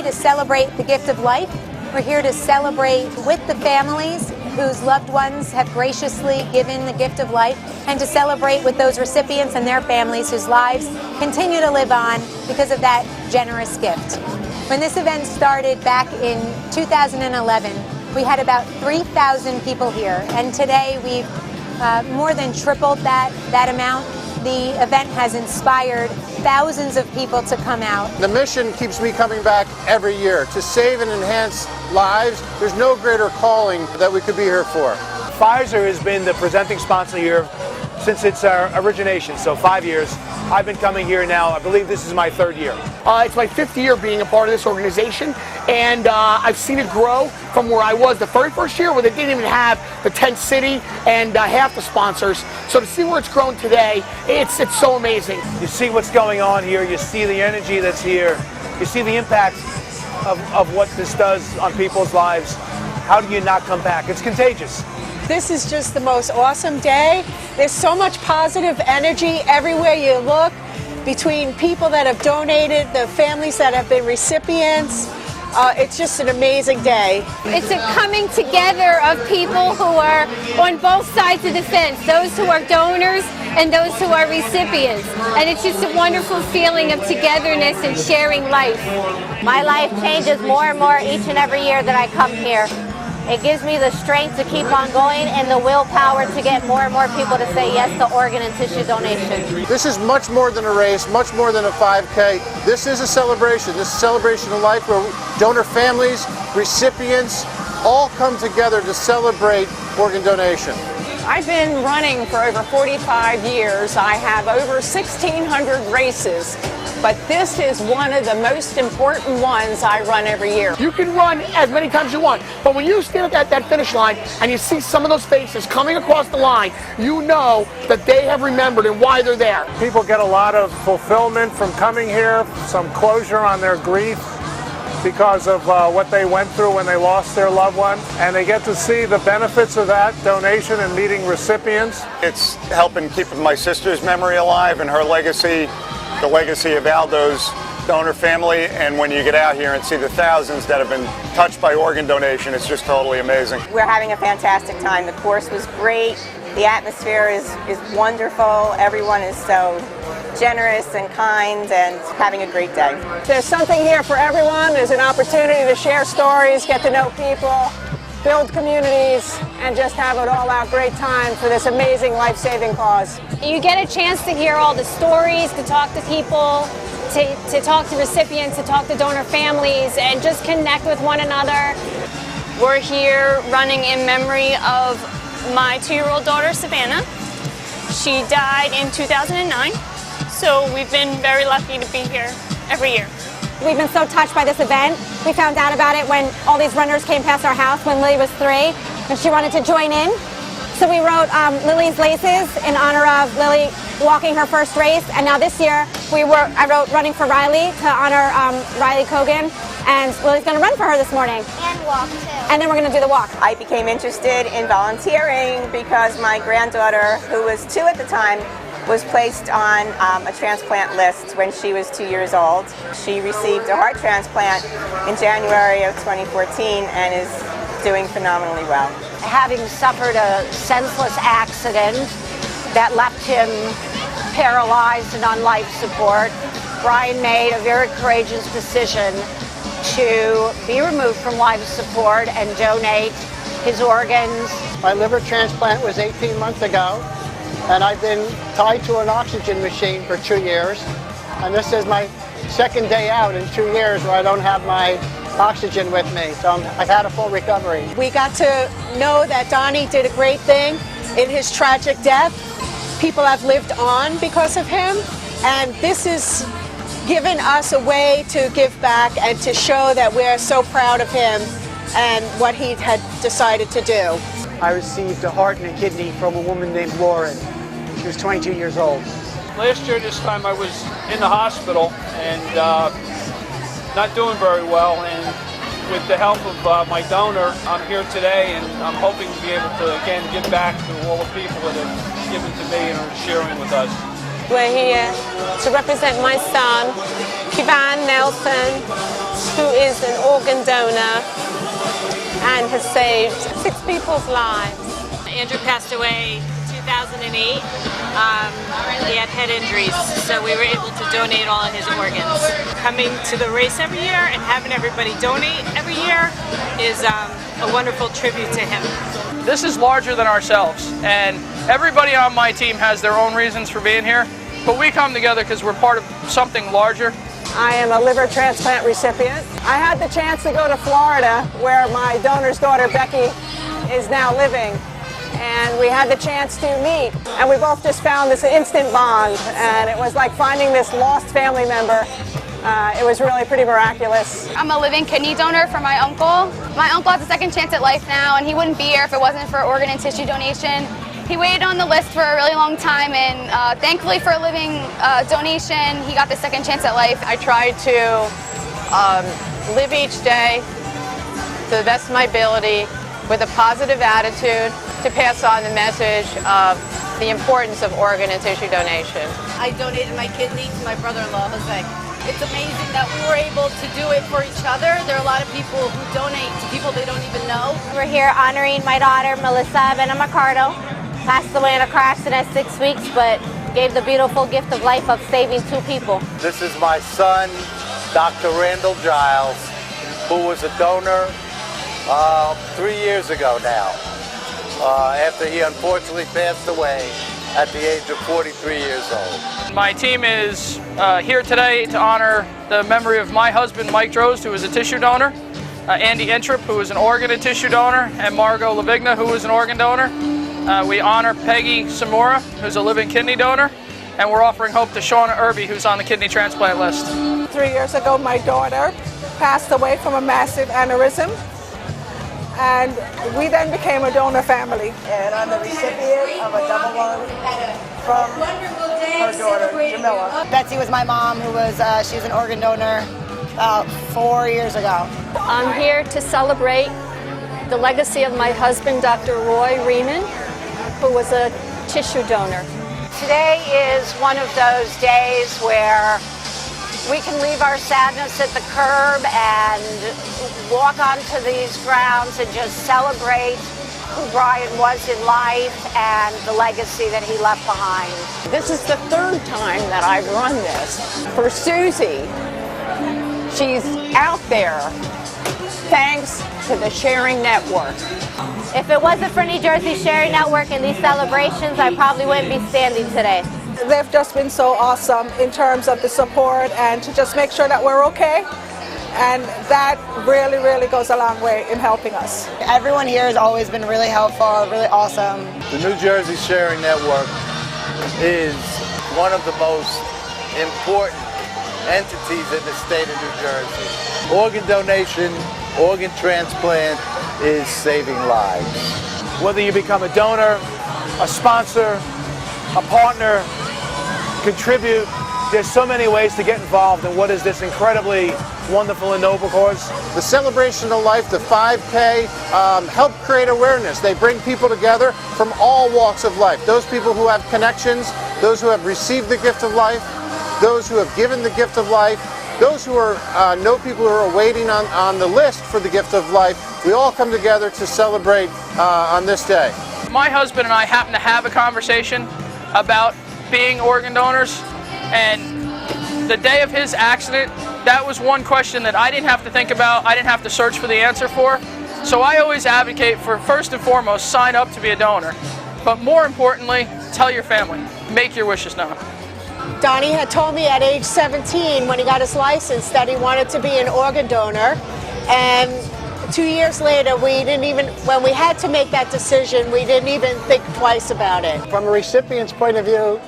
to celebrate the gift of life. We're here to celebrate with the families whose loved ones have graciously given the gift of life, and to celebrate with those recipients and their families whose lives continue to live on because of that generous gift. When this event started back in 2011, we had about 3,000 people here, and today we've more than tripled that amount. The event has inspired thousands of people to come out. The mission keeps me coming back every year to save and enhance lives. There's no greater calling that we could be here for. Pfizer has been the presenting sponsor here since its origination, so 5 years. I've been coming here now, I believe this is my 3rd year. It's my 5th year being a part of this organization, and I've seen it grow from where I was the very first year, where they didn't even have the tent city and half the sponsors. So to see where it's grown today, it's so amazing. You see what's going on here, you see the energy that's here, you see the impact of what this does on people's lives. How do you not come back? It's contagious. This is just the most awesome day. There's so much positive energy everywhere you look, between people that have donated, the families that have been recipients. It's just an amazing day. It's a coming together of people who are on both sides of the fence, those who are donors and those who are recipients. And it's just a wonderful feeling of togetherness and sharing life. My life changes more and more each and every year that I come here. It gives me the strength to keep on going and the willpower to get more and more people to say yes to organ and tissue donation. This is much more than a race, much more than a 5K. This is a celebration. This is a celebration of life where donor families, recipients, all come together to celebrate organ donation. I've been running for over 45 years. I have over 1,600 races, but this is one of the most important ones I run every year. You can run as many times as you want, but when you stand at that finish line and you see some of those faces coming across the line, you know that they have remembered and why they're there. People get a lot of fulfillment from coming here, some closure on their grief because of what they went through when they lost their loved one, and they get to see the benefits of that donation and meeting recipients. It's helping keep my sister's memory alive and her legacy, the legacy of Aldo's donor family, and when you get out here and see the thousands that have been touched by organ donation, it's just totally amazing. We're having a fantastic time. The course was great. The atmosphere is wonderful. Everyone is so generous and kind and having a great day. There's something here for everyone. There's an opportunity to share stories, get to know people, build communities, and just have an all-out great time for this amazing life-saving cause. You get a chance to hear all the stories, to talk to people, to talk to recipients, to talk to donor families, and just connect with one another. We're here running in memory of my 2-year-old daughter, Savannah. She died in 2009, so we've been very lucky to be here every year. We've been so touched by this event. We found out about it when all these runners came past our house when Lily was 3, and she wanted to join in. So we wrote Lily's Laces in honor of Lily walking her first race, and now this year I wrote Running for Riley to honor Riley Cogan, and Lily's going to run for her this morning. And walk too. And then we're going to do the walk. I became interested in volunteering because my granddaughter, who was 2 at the time, was placed on a transplant list when she was 2 years old. She received a heart transplant in January of 2014 and is doing phenomenally well. Having suffered a senseless accident that left him paralyzed and on life support, Brian made a very courageous decision to be removed from life support and donate his organs. My liver transplant was 18 months ago, and I've been tied to an oxygen machine for 2 years, and this is my 2nd day out in 2 years where I don't have my oxygen with me, so I've had a full recovery. We got to know that Donnie did a great thing in his tragic death. People have lived on because of him, and this has given us a way to give back and to show that we're so proud of him and what he had decided to do. I received a heart and a kidney from a woman named Lauren. She was 22 years old. Last year this time I was in the hospital and not doing very well, and with the help of my donor, I'm here today, and I'm hoping to be able to again give back to all the people that have given to me and are sharing with us. We're here to represent my son Yvonne Nelson, who is an organ donor and has saved 6 people's lives. Andrew passed away in 2008. He had head injuries, so we were able to donate all of his organs. Coming to the race every year and having everybody donate every year is a wonderful tribute to him. This is larger than ourselves, and everybody on my team has their own reasons for being here, but we come together because we're part of something larger. I am a liver transplant recipient. I had the chance to go to Florida, where my donor's daughter Becky is now living, and we had the chance to meet, and we both just found this instant bond, and it was like finding this lost family member. It was really pretty miraculous. I'm a living kidney donor for my uncle. My uncle has a second chance at life now, and he wouldn't be here if it wasn't for organ and tissue donation. He waited on the list for a really long time, and thankfully for a living donation, he got the second chance at life. I tried to live each day to the best of my ability with a positive attitude to pass on the message of the importance of organ and tissue donation. I donated my kidney to my brother-in-law, Jose. It's amazing that we were able to do it for each other. There are a lot of people who donate to people they don't even know. We're here honoring my daughter, Melissa Benamacardo. Passed away in a car accident at 6 weeks, but gave the beautiful gift of life of saving 2 people. This is my son, Dr. Randall Giles, who was a donor 3 years ago now, after he unfortunately passed away at the age of 43 years old. My team is here today to honor the memory of my husband, Mike Drozd, who was a tissue donor, Andy Intrip, who was an organ and tissue donor, and Margot Lavigna, who was an organ donor. We honor Peggy Samora, who's a living kidney donor, and we're offering hope to Shauna Irby, who's on the kidney transplant list. 3 years ago, my daughter passed away from a massive aneurysm, and we then became a donor family. And I'm the recipient of a double lung from her daughter, Jamila. Betsy was my mom, who was she was an organ donor about 4 years ago. I'm here to celebrate the legacy of my husband, Dr. Roy Riemann, who was a tissue donor. Today is one of those days where we can leave our sadness at the curb and walk onto these grounds and just celebrate who Brian was in life and the legacy that he left behind. This is the 3rd time that I've run this. For Susie, she's out there thanks to the Sharing Network. If it wasn't for New Jersey Sharing Network and these celebrations, I probably wouldn't be standing today. They've just been so awesome in terms of the support and to just make sure that we're okay. And that really, really goes a long way in helping us. Everyone here has always been really helpful, really awesome. The New Jersey Sharing Network is one of the most important entities in the state of New Jersey. Organ donation, organ transplant is saving lives. Whether you become a donor, a sponsor, a partner, contribute, there's so many ways to get involved in what is this incredibly wonderful and noble cause. The Celebration of Life, the 5K, help create awareness. They bring people together from all walks of life. Those people who have connections, those who have received the gift of life, those who have given the gift of life, those who are know people who are waiting on the list for the gift of life. We all come together to celebrate on this day. My husband and I happened to have a conversation about being organ donors, and the day of his accident, that was one question that I didn't have to think about, I didn't have to search for the answer for. So I always advocate for, first and foremost, sign up to be a donor. But more importantly, tell your family, make your wishes known. Donnie had told me at age 17 when he got his license that he wanted to be an organ donor, and 2 years later when we had to make that decision, we didn't even think twice about it. From a recipient's point of view,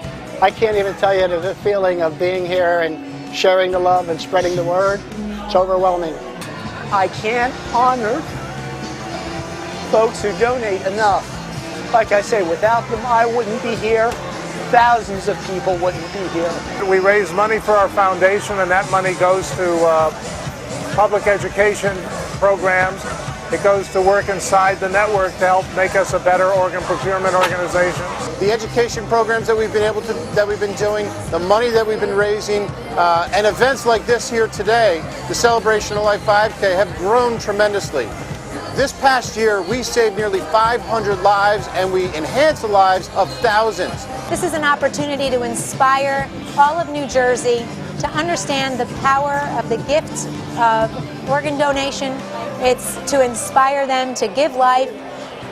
I can't even tell you the feeling of being here and sharing the love and spreading the word. It's overwhelming. I can't honor folks who donate enough. Like I say, without them, I wouldn't be here. Thousands of people wouldn't be here. We raise money for our foundation, and that money goes to public education programs It goes to work inside the network to help make us a better organ procurement organization. The education programs that we've been doing, the money that we've been raising, and events like this here today, the Celebration of Life 5K, have grown tremendously. This past year, we saved nearly 500 lives, and we enhanced the lives of thousands. This is an opportunity to inspire all of New Jersey to understand the power of the gift of organ donation. It's to inspire them to give life,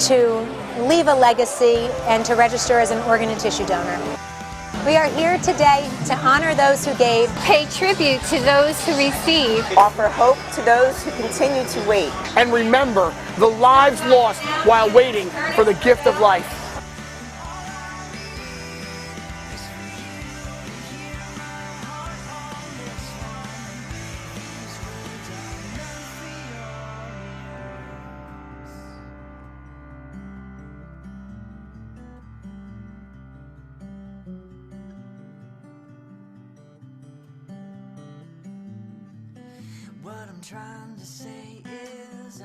to leave a legacy, and to register as an organ and tissue donor. We are here today to honor those who gave, pay tribute to those who received, offer hope to those who continue to wait, and remember the lives lost while waiting for the gift of life. What I'm trying to say is